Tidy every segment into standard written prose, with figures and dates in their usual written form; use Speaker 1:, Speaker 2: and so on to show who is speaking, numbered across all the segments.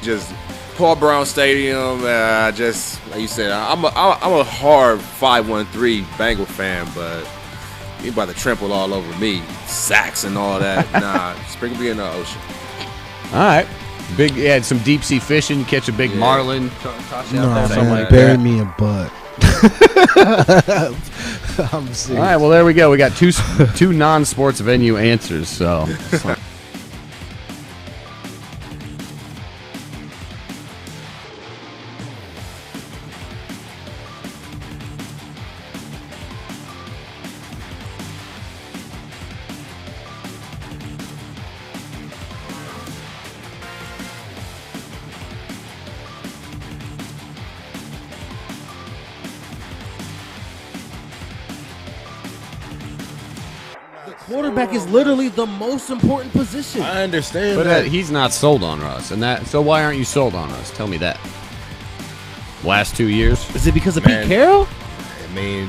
Speaker 1: just Paul Brown Stadium. Just like you said, I'm a hard 5-1-3 Bengal fan, but you about to trample all over me, sacks and all that. Nah, sprinkle me in the ocean.
Speaker 2: All right. Big, had some deep sea fishing. Catch a big marlin. Toss you out there, something like
Speaker 3: bury
Speaker 2: that.
Speaker 3: me a butt. I'm serious.
Speaker 2: All right, well, there we go. We got two non-sports venue answers. So.
Speaker 4: Quarterback is literally the most important position.
Speaker 5: I understand
Speaker 2: But
Speaker 5: that.
Speaker 2: he's not sold on Russ, and that. So why aren't you sold on Russ? Tell me that. Last 2 years,
Speaker 4: Is it because of
Speaker 5: Man.
Speaker 4: Pete Carroll?
Speaker 5: I mean,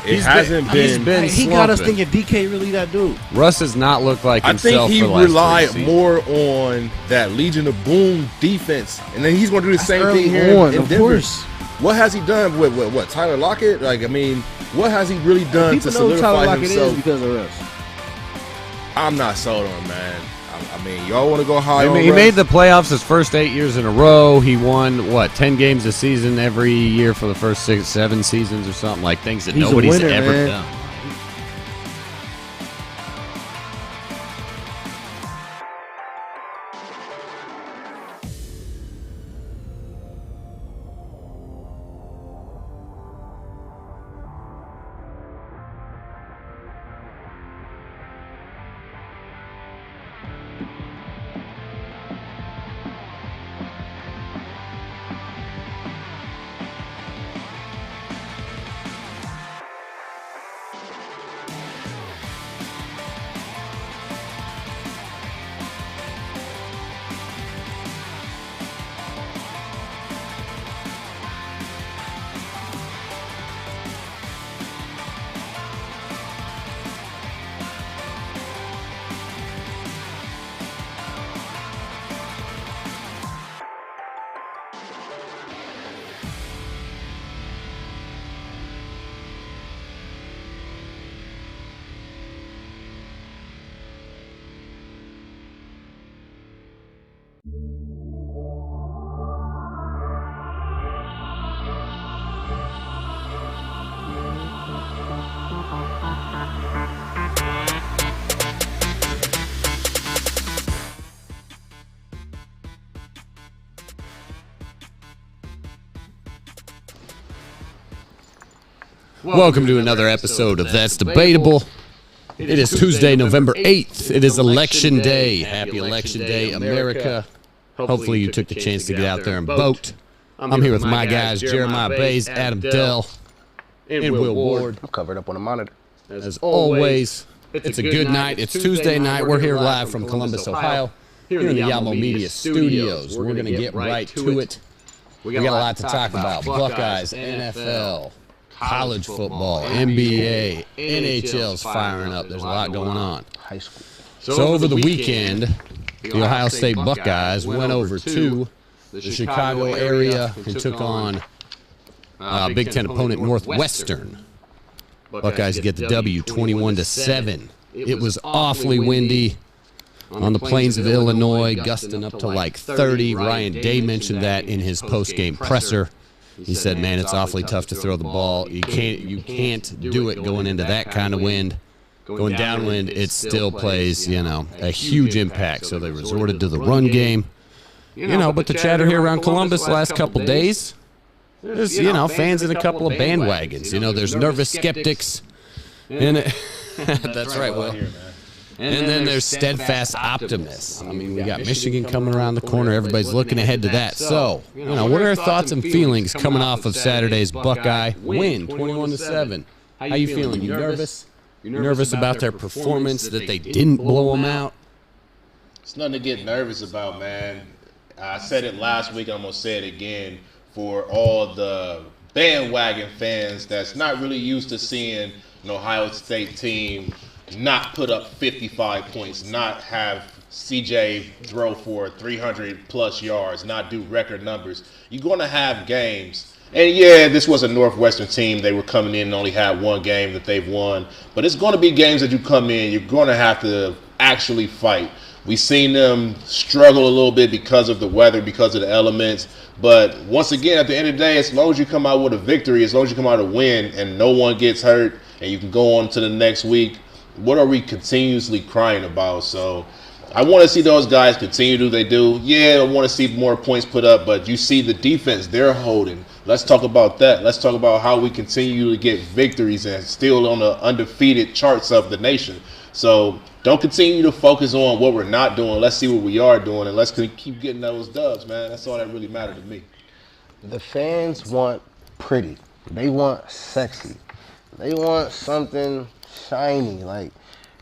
Speaker 5: it
Speaker 2: He's
Speaker 5: hasn't
Speaker 2: been-
Speaker 5: been.
Speaker 2: he's
Speaker 4: He got us
Speaker 2: slumping.
Speaker 4: thinking DK really that dude.
Speaker 2: Russ has not looked like
Speaker 5: I
Speaker 2: himself.
Speaker 5: think he
Speaker 2: for the last
Speaker 5: relied
Speaker 2: 3 seasons.
Speaker 5: more on that Legion of Boom defense, and then he's going to do the same
Speaker 4: early
Speaker 5: thing here
Speaker 4: on,
Speaker 5: in
Speaker 4: of
Speaker 5: Denver.
Speaker 4: course.
Speaker 5: What has he done with what Tyler Lockett? Like, I mean, what has he really done
Speaker 4: People
Speaker 5: to
Speaker 4: know who Tyler
Speaker 5: solidify
Speaker 4: Lockett is
Speaker 5: himself?
Speaker 4: because of us.
Speaker 5: I'm not sold on, man. I mean, y'all want to go high
Speaker 2: I
Speaker 5: on
Speaker 2: mean, he
Speaker 5: Russ?
Speaker 2: made the playoffs his first 8 years in a row. He won 10 games a season every year for the first 6, 7 seasons or something, like things that
Speaker 4: He's a
Speaker 2: nobody's
Speaker 4: winner,
Speaker 2: ever
Speaker 4: man.
Speaker 2: done. Welcome to another episode of That's Debatable. It is Tuesday, November 8th. It is Election Day. Happy Election Day, America. Hopefully you took the chance to get out there and vote. I'm here with my guys, Jeremiah Bays, Adam Dell, and Will Ward.
Speaker 5: I'm covered up on the monitor.
Speaker 2: As always, it's a good night. It's Tuesday night. We're here live from Columbus, Ohio, here in the Yamo Media Studios. We're going to get right to it. We got a lot to talk about. Buckeyes, NFL, college football, NBA, NHL's firing up. There's a lot going on.
Speaker 5: High school.
Speaker 2: So over the weekend, the Ohio State Buckeyes went over to the Chicago area and took on Big Ten opponent Northwestern. Buckeyes get the W 21-7. It was awfully windy on the plains of Illinois, gusting up to like 30. Ryan Day mentioned that in his post-game presser. He said, man, it's awfully tough to throw the ball. You can't do it going into that kind of wind. Going downwind, it still plays, a huge impact. So they resorted to the run game. But the chatter here around Columbus the last couple days, there's, fans in a couple of bandwagons. There's nervous skeptics. And that's right, Will. And then there's steadfast optimists. I mean, we got Michigan coming around the corner. Everybody's looking ahead to that. So, what are our thoughts and feelings coming off of Saturday's Buckeye win, 21-7? How you feeling? You nervous? You nervous about their performance, that they didn't blow them out?
Speaker 6: It's nothing to get nervous about, man. I said it last week. I'm going to say it again for all the bandwagon fans that's not really used to seeing an Ohio State team not put up 55 points, not have CJ throw for 300-plus yards, not do record numbers. You're going to have games. And, yeah, this was a Northwestern team. They were coming in and only had one game that they've won. But it's going to be games that you come in, you're going to have to actually fight. We've seen them struggle a little bit because of the weather, because of the elements. But once again, at the end of the day, as long as you come out with a victory, as long as you come out a win and no one gets hurt and you can go on to the next week, what are we continuously crying about? So I want to see those guys continue to do what they do. Yeah, I want to see more points put up, but you see the defense they're holding. Let's talk about that. Let's talk about how we continue to get victories and still on the undefeated charts of the nation. So don't continue to focus on what we're not doing. Let's see what we are doing, and let's keep getting those dubs, man. That's all that really mattered to me.
Speaker 3: The fans want pretty. They want sexy. They want something shiny, like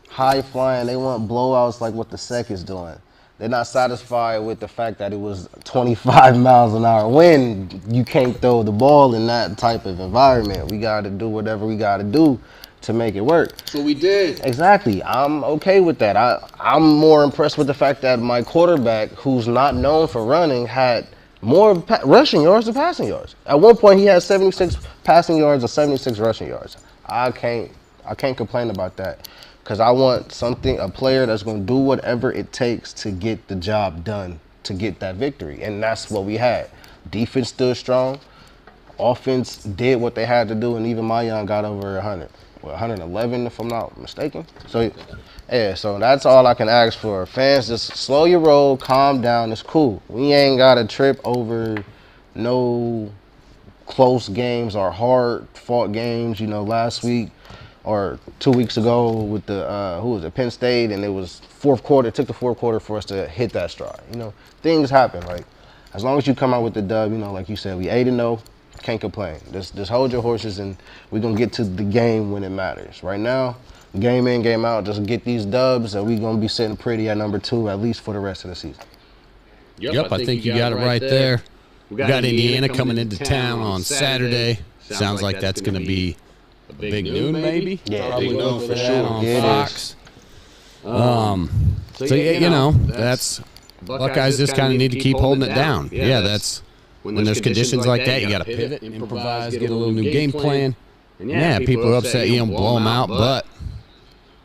Speaker 3: high flying. They want blowouts like what the SEC is doing. They're not satisfied with the fact that it was 25 miles an hour wind. You can't throw the ball in that type of environment. We got to do whatever we got to do to make it work.
Speaker 6: That's what we did.
Speaker 3: Exactly. I'm okay with that. I'm more impressed with the fact that my quarterback, who's not known for running, had more rushing yards than passing yards. At one point, he had 76 passing yards or 76 rushing yards. I can't complain about that, because I want a player that's going to do whatever it takes to get the job done, to get that victory, and that's what we had. Defense stood strong. Offense did what they had to do, and even my young got over 100. 111 if I'm not mistaken. So yeah, so that's all I can ask for. Fans, just slow your roll, calm down, it's cool. We ain't got to trip over no close games or hard fought games. You know, last week or 2 weeks ago with the Penn State, and it was fourth quarter. It took the fourth quarter for us to hit that stride. You know, things happen. Like, as long as you come out with the dub, you know, like you said, we 8-0. Can't complain. Just hold your horses, and we're going to get to the game when it matters. Right now, game in, game out, just get these dubs, and we're going to be sitting pretty at number 2, at least for the rest of the season.
Speaker 2: Yep, I think you got it right there. We got Indiana coming into town on Saturday. Sounds like that's going to be a big noon, maybe?
Speaker 3: Yeah,
Speaker 2: probably
Speaker 3: big
Speaker 2: noon
Speaker 3: noon
Speaker 2: for
Speaker 3: for
Speaker 2: sure
Speaker 3: sure.
Speaker 2: on
Speaker 3: Yeah, it
Speaker 2: Fox. So yeah, you know, that's Buckeyes just kind of need to keep holding it down. Yeah, that's when there's conditions like that, you got to pivot, improvise, get a little new game plan. And yeah, people are upset you don't blow them out, but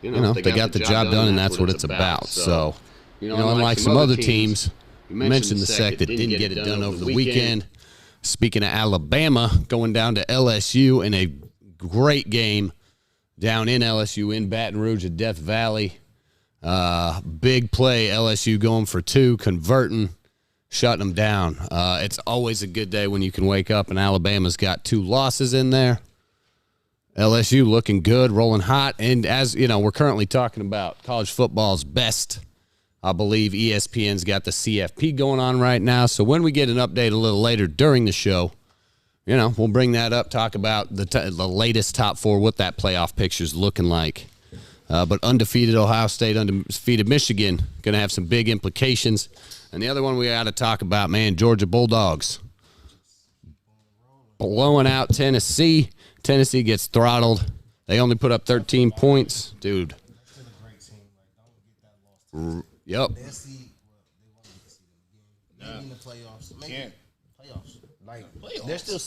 Speaker 2: you know, they got the job done, and that's what it's about. So, you know, unlike some other teams, you mentioned the SEC that didn't get it done over the weekend. Speaking of Alabama, going down to LSU in a great game down in LSU in Baton Rouge at Death Valley. Big play, LSU going for 2, converting, shutting them down. It's always a good day when you can wake up and Alabama's got 2 losses in there. LSU looking good, rolling hot. And as you know, we're currently talking about college football's best. I believe ESPN's got the CFP going on right now. So when we get an update a little later during the show, you know, we'll bring that up, talk about the latest top 4, what that playoff picture's looking like. But undefeated Ohio State, undefeated Michigan, going to have some big implications. And the other one we got to talk about, man, Georgia Bulldogs blowing out Tennessee. Tennessee gets throttled. They only put up 13 points. Dude. Yep.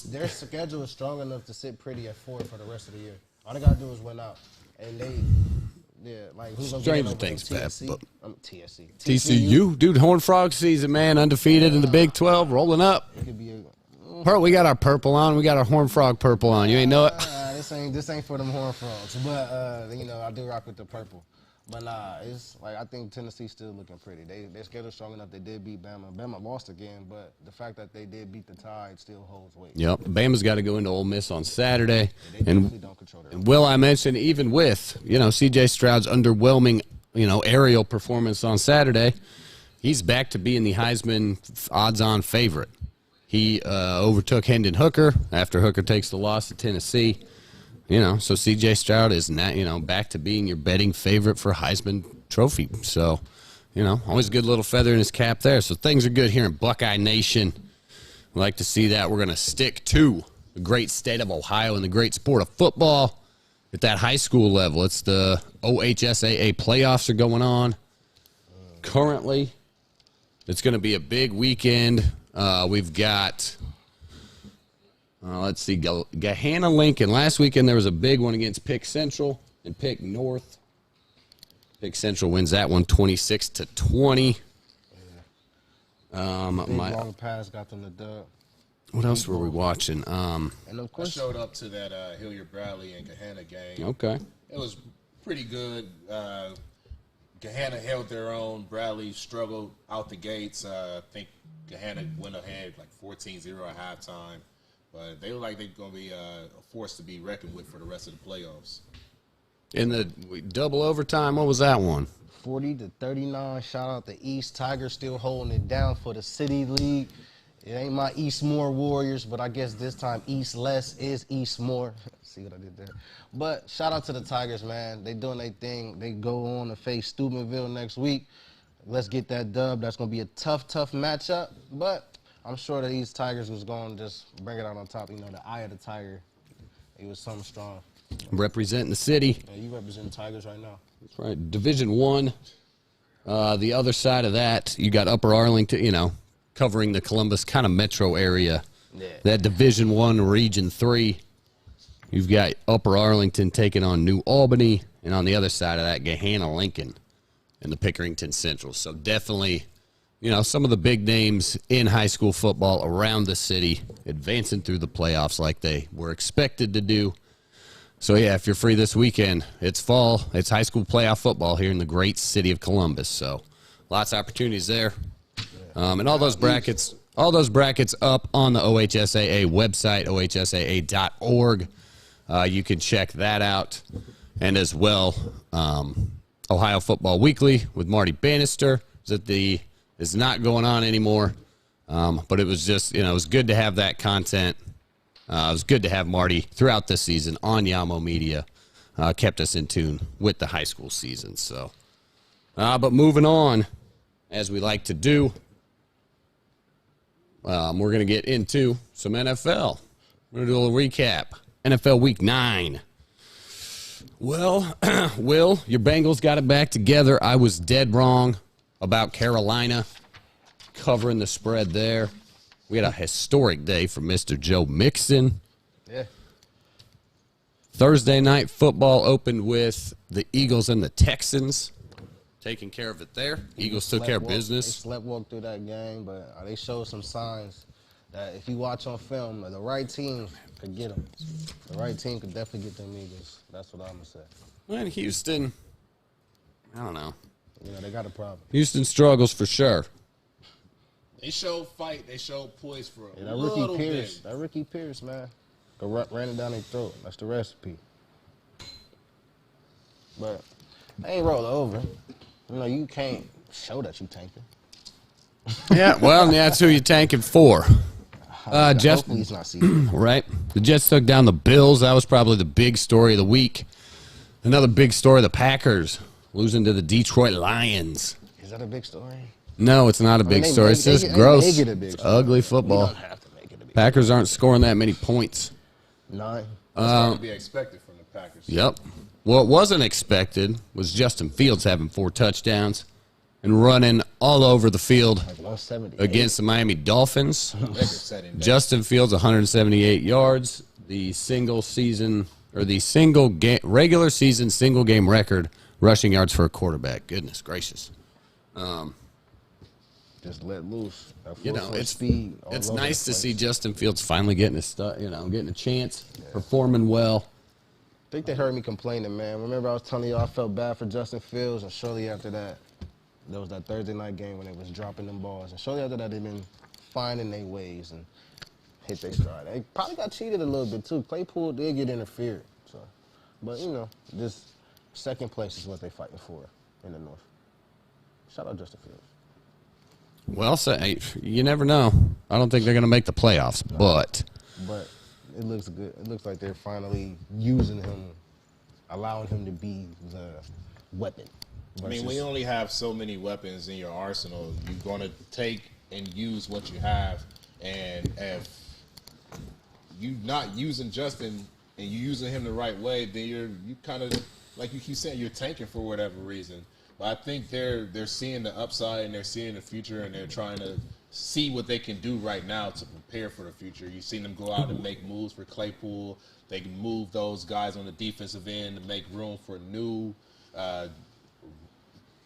Speaker 3: Their schedule is strong enough to sit pretty at 4 for the rest of the year. All they got to do is win out. And who's gonna
Speaker 2: Stranger things, Pep.
Speaker 3: TSC.
Speaker 2: TCU, dude, Horned Frog season, man, undefeated in the Big 12, rolling up.
Speaker 3: It could be
Speaker 2: We got our purple on. We got our Horned Frog purple on. You ain't know it?
Speaker 3: This ain't for them Horned Frogs, but you know, I do rock with the purple. But nah, it's like I think Tennessee's still looking pretty. Their schedule's strong enough. They did beat Bama. Bama lost again, but the fact that they did beat the Tide still holds weight.
Speaker 2: Yep. Bama's got to go into Ole Miss on Saturday.
Speaker 3: They definitely don't control their
Speaker 2: and Will, I mentioned, even with, you know, C.J. Stroud's underwhelming, you know, aerial performance on Saturday, he's back to being the Heisman odds-on favorite. He overtook Hendon Hooker after Hooker takes the loss to Tennessee. You know, so C.J. Stroud is not, you know, back to being your betting favorite for Heisman Trophy. So, you know, always a good little feather in his cap there. So things are good here in Buckeye Nation. We like to see that. We're going to stick to the great state of Ohio and the great sport of football at that high school level. It's the OHSAA playoffs are going on. currently. It's going to be a big weekend. We've got, let's see, Gahanna Lincoln. Last weekend there was a big one against Pick Central and Pick North. Pick Central wins that one 26-20.
Speaker 3: Long pass got them the dub.
Speaker 2: What else were we watching?
Speaker 3: And of
Speaker 6: I
Speaker 3: course,
Speaker 6: showed up to that Hilliard Bradley and Gahanna game.
Speaker 2: Okay.
Speaker 6: It was pretty good. Gahanna held their own. Bradley struggled out the gates. I think Gahanna went ahead like 14-0 at halftime. But they look like they're going to be a force to be reckoned with for the rest of the playoffs.
Speaker 2: In the double overtime, what was that one?
Speaker 3: 40-39. Shout out the East. Tigers still holding it down for the City League. It ain't my East More Warriors, but I guess this time East Less is East More. See what I did there? But shout out to the Tigers, man. They doing their thing. They go on to face Steubenville next week. Let's get that dub. That's going to be a tough matchup. But I'm sure that these Tigers was going to just bring it out on top. You know, the eye of the Tiger, he was something strong.
Speaker 2: Representing the city.
Speaker 3: Yeah, you represent Tigers right now.
Speaker 2: That's right. Division I. The other side of that, you got Upper Arlington, you know, covering the Columbus kind of metro area.
Speaker 3: Yeah.
Speaker 2: That Division I, Region 3. You've got Upper Arlington taking on New Albany, and on the other side of that, Gahanna Lincoln and the Pickerington Central. So definitely, you know, some of the big names in high school football around the city advancing through the playoffs like they were expected to do. So, yeah, if you're free this weekend, it's fall. It's high school playoff football here in the great city of Columbus. So lots of opportunities there. And all those brackets up on the OHSAA website, ohsaa.org. You can check that out. And as well, Ohio Football Weekly with Marty Bannister is not going on anymore. But it was just, you know, it was good to have that content. It was good to have Marty throughout the season on Yamo Media. Kept us in tune with the high school season. So, but moving on, as we like to do, we're going to get into some NFL. We're going to do a little recap. NFL Week 9. Well, Will, your Bengals got it back together. I was dead wrong about Carolina covering the spread there. We had a historic day for Mr. Joe Mixon.
Speaker 3: Yeah.
Speaker 2: Thursday night football opened with the Eagles and the Texans taking care of it there. Eagles took care of business.
Speaker 3: They sleepwalked through that game, but they showed some signs that if you watch on film, the right team could get them. The right team could definitely get them Eagles. That's what I'm going to say.
Speaker 2: Well, in Houston, I don't know.
Speaker 3: You know, they got a problem.
Speaker 2: Houston struggles for sure.
Speaker 6: They showed fight. They showed poise for a
Speaker 3: That
Speaker 6: little
Speaker 3: Ricky Pierce.
Speaker 6: bit.
Speaker 3: That Ricky Pierce, man. Ran it down their throat. That's the recipe. But they ain't roll over. You know, you can't show that you tanking.
Speaker 2: Yeah, well, that's who you're tanking for.
Speaker 3: Hopefully he's not seeing.
Speaker 2: Right. The Jets took down the Bills. That was probably the big story of the week. Another big story, the Packers losing to the Detroit Lions.
Speaker 3: Is that a big story?
Speaker 2: No, it's not a big story. It's just gross.
Speaker 3: Make it a big
Speaker 2: It's
Speaker 3: story.
Speaker 2: ugly
Speaker 3: We
Speaker 2: football.
Speaker 3: don't have to make it a big
Speaker 2: Packers aren't scoring that many points.
Speaker 3: 9.
Speaker 6: That's to be expected from the Packers.
Speaker 2: Yep. What wasn't expected was Justin Fields having 4 touchdowns and running all over the field
Speaker 3: Like 170
Speaker 2: against the Miami Dolphins.
Speaker 6: Record-setting day.
Speaker 2: Justin Fields, 178 yards. The regular season single game record rushing yards for a quarterback. Goodness gracious.
Speaker 3: Just let loose.
Speaker 2: You know, it's
Speaker 3: speed.
Speaker 2: It's nice to see Justin Fields finally getting getting a chance, performing well.
Speaker 3: I think they heard me complaining, man. Remember I was telling you I felt bad for Justin Fields, and shortly after that, there was that Thursday night game when they was dropping them balls. And shortly after that, they've been finding their ways and hit their stride. They probably got cheated a little bit, too. Claypool did get interfered. So, but, you know, this second place is what they're fighting for in the North. Shout out Justin Fields.
Speaker 2: Well, you never know. I don't think they're going to make the playoffs, but
Speaker 3: it looks good. It looks like they're finally using him, allowing him to be the weapon.
Speaker 6: I mean, when you only have so many weapons in your arsenal, you're going to take and use what you have. And if you're not using Justin and you're using him the right way, then you kind of, like you keep saying, you're tanking for whatever reason. But I think they're seeing the upside and they're seeing the future and they're trying to see what they can do right now to prepare for the future. You've seen them go out and make moves for Claypool. They can move those guys on the defensive end to make room for new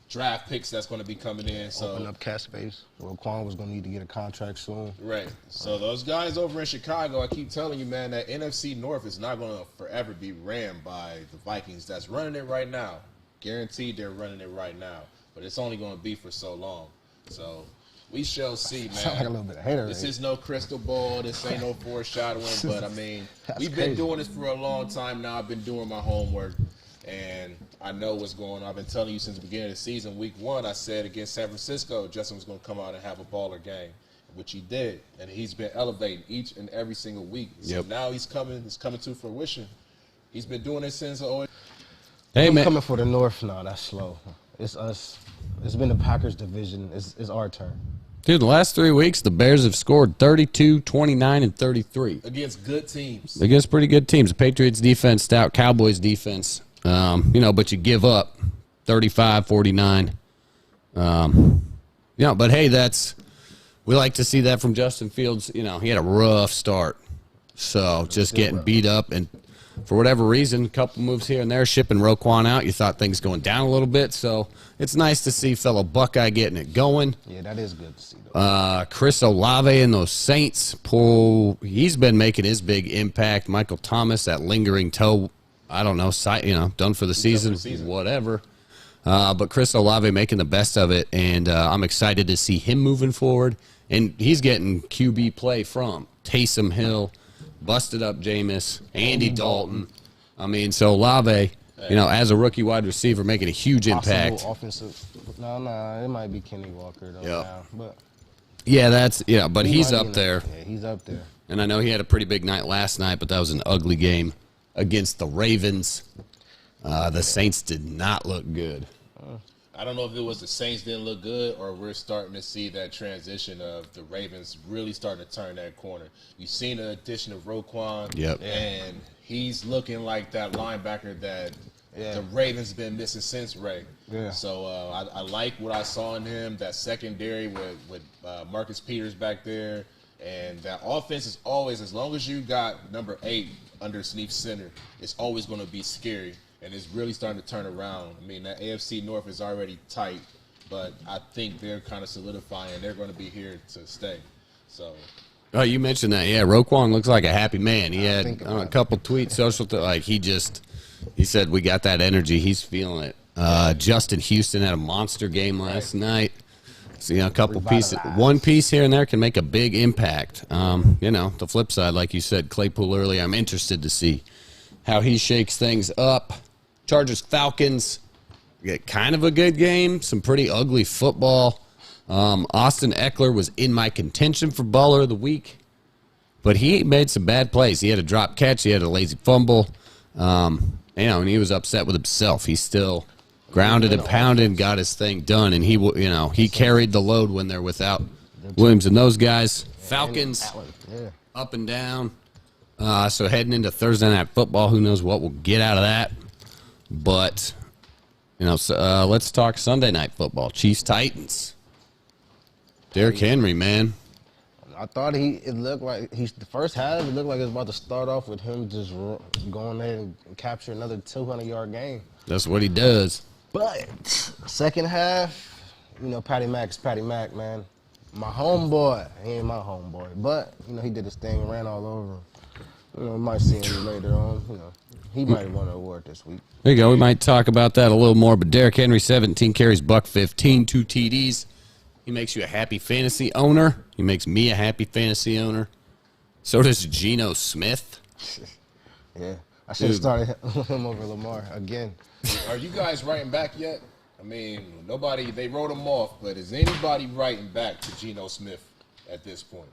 Speaker 6: draft picks that's going to be coming in. So
Speaker 3: open up cap space. Roquan was going to need to get a contract soon.
Speaker 6: Right. So those guys over in Chicago, I keep telling you, man, that NFC North is not going to forever be ran by the Vikings. That's running it right now. Guaranteed they're running it right now. But it's only going to be for so long. So we shall see, man.
Speaker 3: Sound like a little bit of hater.
Speaker 6: This is no crystal ball. This ain't no foreshadowing. But, I mean, we've been doing this for a long time now. I've been doing my homework. And I know what's going on. I've been telling you since the beginning of the season, week 1, I said against San Francisco, Justin was going to come out and have a baller game, which he did. And he's been elevating each and every single week. So now he's coming to fruition. He's been doing it since always.
Speaker 2: Hey, man.
Speaker 3: Coming for the North, no, that's slow. It's us. It's been the Packers division. It's our turn.
Speaker 2: Dude, the last 3 weeks, the Bears have scored 32, 29, and 33.
Speaker 6: Against good teams.
Speaker 2: Against pretty good teams. The Patriots defense, stout Cowboys defense. But you give up 35, 49. But hey, we like to see that from Justin Fields. He had a rough start. So just getting beat up. And for whatever reason, a couple moves here and there, shipping Roquan out. You thought things going down a little bit. So it's nice to see fellow Buckeye getting it going.
Speaker 3: Yeah, that is good to see.
Speaker 2: Chris Olave and those Saints he's been making his big impact. Michael Thomas, that lingering toe. I don't know, done for the season, whatever. But Chris Olave making the best of it, and I'm excited to see him moving forward. And he's getting QB play from Taysom Hill, busted up Jameis, Andy Dalton. I mean, so Olave, as a rookie wide receiver, making a huge impact.
Speaker 3: Offensive. No, it might be Kenny Walker though. Now, but
Speaker 2: but he's up there.
Speaker 3: Yeah, he's up there.
Speaker 2: And I know he had a pretty big night last night, but that was an ugly game against the Ravens. The Saints did not look good.
Speaker 6: I don't know if it was the Saints didn't look good or we're starting to see that transition of the Ravens really starting to turn that corner. You've seen the addition of Roquan, and he's looking like that linebacker that the Ravens been missing since Ray.
Speaker 3: Yeah.
Speaker 6: So I like what I saw in him, that secondary with Marcus Peters back there. And that offense is always, as long as you got number 8 underneath center, it's always going to be scary. And it's really starting to turn around. I mean, that AFC North is already tight, but I think they're kind of solidifying. They're going to be here to stay. So.
Speaker 2: Oh, you mentioned that. Yeah, Roquan looks like a happy man. He had a couple tweets, he said, we got that energy. He's feeling it. Justin Houston had a monster game last night. So, a couple pieces, one piece here and there can make a big impact. The flip side, like you said, Claypool earlier, I'm interested to see how he shakes things up. Chargers, Falcons, get kind of a good game, some pretty ugly football. Austin Eckler was in my contention for Baller of the Week, but he made some bad plays. He had a drop catch, he had a lazy fumble, and he was upset with himself. He's still grounded and pounded, got his thing done, and he carried the load when they're without Williams and those guys. Falcons up and down. So heading into Thursday Night Football, who knows what we'll get out of that. But, let's talk Sunday Night Football. Chiefs Titans. Derrick Henry, man.
Speaker 3: I thought it looked like the first half. It looked like it was about to start off with him just going there and capture another 200-yard game.
Speaker 2: That's what he does.
Speaker 3: But second half, Patty Mac's Patty Mac, man. My homeboy. He ain't my homeboy, but he did his thing, ran all over him. We might see him later on. He might have won an award this week.
Speaker 2: There you go. We might talk about that a little more. But Derrick Henry, 17 carries, $115, 2 TDs. He makes you a happy fantasy owner. He makes me a happy fantasy owner. So does Geno Smith.
Speaker 3: Yeah, I should have started him over Lamar again.
Speaker 6: Are you guys writing back yet? I mean, they wrote him off, but is anybody writing back to Geno Smith at this point?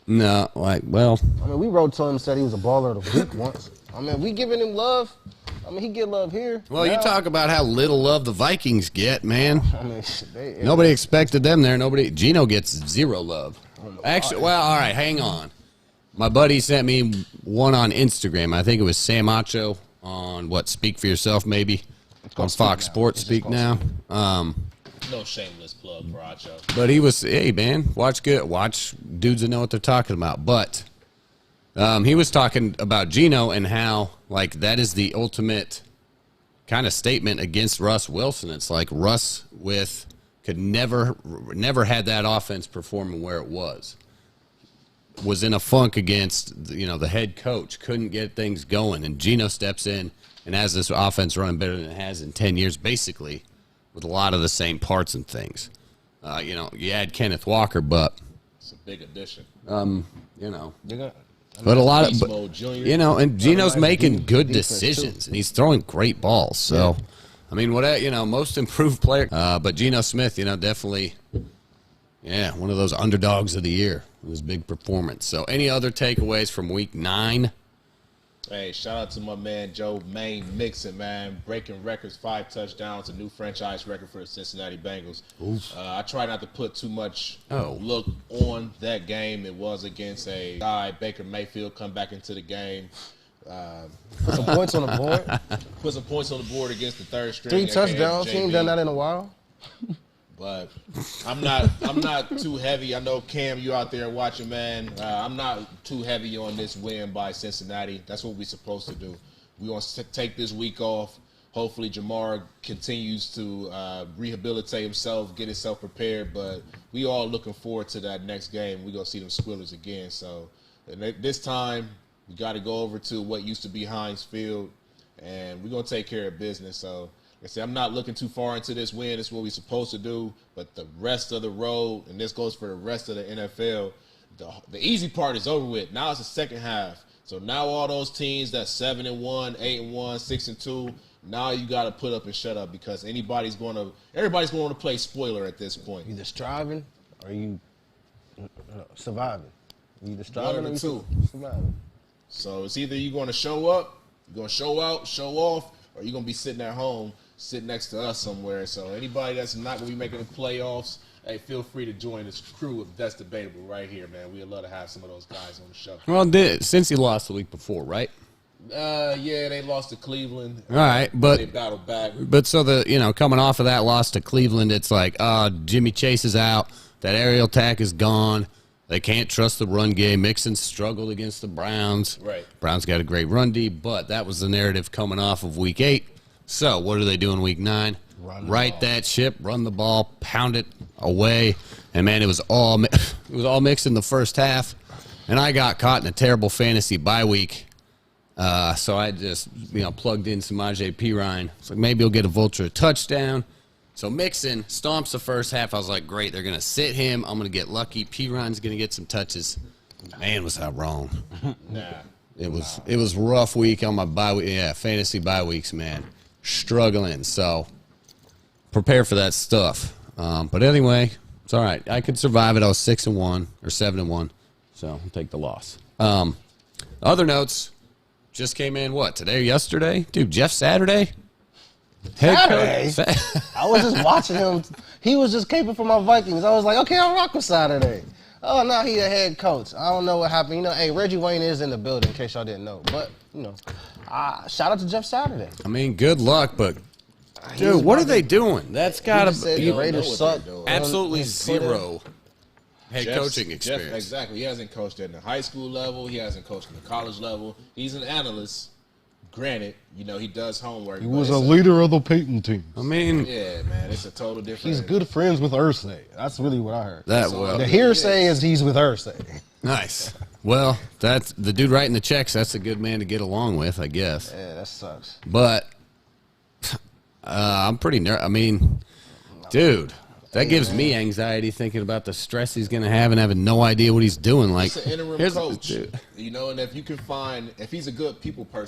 Speaker 2: No,
Speaker 3: we wrote to him, said he was a baller of the week once. We giving him love. He get love here.
Speaker 2: Well, now. You talk about how little love the Vikings get, man. Nobody expected them there. Geno gets zero love. Actually, all right, hang on. My buddy sent me one on Instagram. I think it was Sam Acho on Speak for Yourself, maybe. on Fox Sports speak now.
Speaker 6: No shameless plug for Acho.
Speaker 2: But he was, hey, man, watch dudes that know what they're talking about. But he was talking about Geno and how, like, that is the ultimate kind of statement against Russ Wilson. It's like Russ could never had that offense performing where it was in a funk against, the head coach, couldn't get things going. And Geno steps in and has this offense running better than it has in 10 years, basically, with a lot of the same parts and things. You add Kenneth Walker, but
Speaker 6: it's a big addition.
Speaker 2: But a lot of, and Geno's making good decisions, and he's throwing great balls. So, I mean, most improved player. But Geno Smith, definitely, one of those underdogs of the year with his big performance. So, any other takeaways from Week 9?
Speaker 6: Hey, shout out to my man Joe Mixon, man. Breaking records, 5 touchdowns, a new franchise record for the Cincinnati Bengals. I try not to put too much look on that game. It was against a guy, Baker Mayfield, come back into the game.
Speaker 3: Put some points on the board.
Speaker 6: Put some points on the board against the third string.
Speaker 3: 3 touchdowns. He ain't done that in a while.
Speaker 6: But I'm not too heavy. I know, Cam, you out there watching, man. I'm not too heavy on this win by Cincinnati. That's what we're supposed to do. We want to take this week off. Hopefully Jamar continues to rehabilitate himself, get himself prepared. But we all looking forward to that next game. We're going to see them Squillers again. So this time we got to go over to what used to be Heinz Field, and we're going to take care of business. So like I said, I'm not looking too far into this win. It's what we're supposed to do. But the rest of the road, and this goes for the rest of the NFL, the easy part is over with. Now it's the second half. So now all those teams that's 7-1, 8-1, 6-2, now you got to put up and shut up because everybody's going to play spoiler at this point.
Speaker 3: Either striving or you surviving. Either striving or you surviving.
Speaker 6: So it's either you're going to show up, you're going to show out, show off, or you're going to be sitting at home, sit next to us somewhere. So anybody that's not going to be making the playoffs, hey, feel free to join this crew of That's Debatable right here, man. We'd love to have some of those guys on the show.
Speaker 2: Well, since he lost the week before, right?
Speaker 6: Yeah, they lost to Cleveland.
Speaker 2: All right, but
Speaker 6: they battled back.
Speaker 2: But so coming off of that loss to Cleveland, it's like, Jimmy Chase is out. That aerial attack is gone. They can't trust the run game. Mixon struggled against the Browns.
Speaker 6: Right.
Speaker 2: Browns got a great run D, but that was the narrative coming off of Week 8. So what do they do in Week 9? Right that ship, run the ball, pound it away, and man, it was all mixed in the first half. And I got caught in a terrible fantasy bye week, so I just plugged in Samaje Perine. So maybe he'll get a vulture touchdown. So Mixon stomps the first half. I was like, great, they're going to sit him. I'm going to get lucky. Perine's going to get some touches. Man, was I wrong. It was rough week on my bye week. Yeah, fantasy bye weeks, man. Struggling. So prepare for that stuff. But anyway, it's all right. I could survive it. I was 6-1 or 7-1. So I'll take the loss. Other notes just came in, today or yesterday? Dude, Jeff Saturday?
Speaker 3: Saturday? I was just watching him. He was just caping for my Vikings. I was like, okay, I'll rock with Saturday. Oh, now he a head coach. I don't know what happened. Hey, Reggie Wayne is in the building, in case y'all didn't know. But, shout out to Jeff Saturday.
Speaker 2: I mean, good luck, but, dude, what are they doing? That's got to be.
Speaker 3: The Raiders suck.
Speaker 2: Absolutely zero head coaching experience.
Speaker 6: Exactly. He hasn't coached at the high school level. He hasn't coached at the college level. He's an analyst. Granted, he does homework.
Speaker 7: He was a leader of the Peyton team.
Speaker 2: I mean,
Speaker 6: yeah, man, it's a total different.
Speaker 3: He's good friends with Ursay. That's really what I heard.
Speaker 2: The
Speaker 3: hearsay is he's with Ursay.
Speaker 2: Nice. Well, that's the dude writing the checks. That's a good man to get along with, I guess.
Speaker 3: Yeah, that sucks.
Speaker 2: But I'm pretty nervous. I mean, dude, that gives me anxiety thinking about the stress he's going to have and having no idea what he's doing. Like,
Speaker 6: he's an interim coach, and if you can find, if he's a good people person.